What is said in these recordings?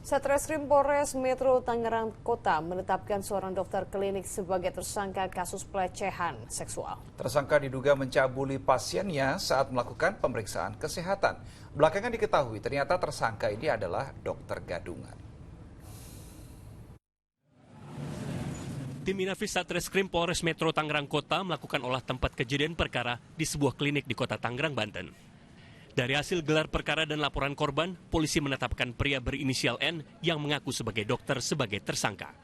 Satreskrim Polres Metro Tangerang Kota menetapkan seorang dokter klinik sebagai tersangka kasus pelecehan seksual. Tersangka diduga mencabuli pasiennya saat melakukan pemeriksaan kesehatan. Belakangan diketahui ternyata tersangka ini adalah dokter gadungan. Tim Inafis Satreskrim Polres Metro Tangerang Kota melakukan olah tempat kejadian perkara di sebuah klinik di Kota Tangerang, Banten. Dari hasil gelar perkara dan laporan korban, polisi menetapkan pria berinisial N yang mengaku sebagai dokter sebagai tersangka.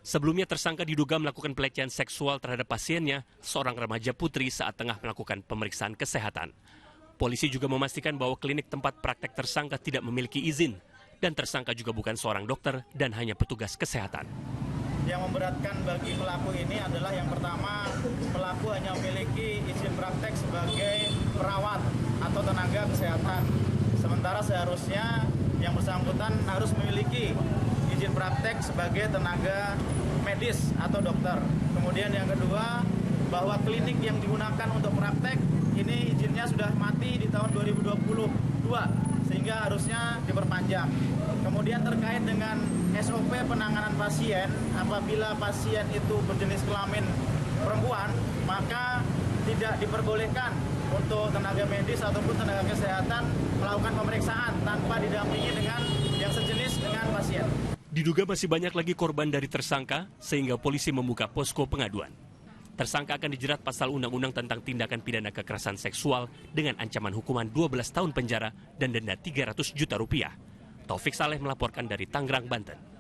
Sebelumnya tersangka diduga melakukan pelecehan seksual terhadap pasiennya, seorang remaja putri saat tengah melakukan pemeriksaan kesehatan. Polisi juga memastikan bahwa klinik tempat praktek tersangka tidak memiliki izin, dan tersangka juga bukan seorang dokter dan hanya petugas kesehatan. Yang memberatkan bagi pelaku ini adalah yang pertama, pelaku hanya memiliki izin praktek sebagai perawat atau tenaga kesehatan. Sementara seharusnya yang bersangkutan harus memiliki izin praktek sebagai tenaga medis atau dokter. Kemudian yang kedua, bahwa klinik yang digunakan untuk praktek ini izinnya sudah mati di tahun 2022, sehingga harusnya diperpanjang. Kemudian terkait dengan SOP penanganan pasien, apabila pasien itu berjenis kelamin perempuan, maka tidak diperbolehkan untuk tenaga medis ataupun tenaga kesehatan melakukan pemeriksaan tanpa didampingi dengan yang sejenis dengan pasien. Diduga masih banyak lagi korban dari tersangka, sehingga polisi membuka posko pengaduan. Tersangka akan dijerat pasal Undang-Undang tentang tindakan pidana kekerasan seksual dengan ancaman hukuman 12 tahun penjara dan denda Rp300 juta. Taufik Saleh melaporkan dari Tangerang, Banten.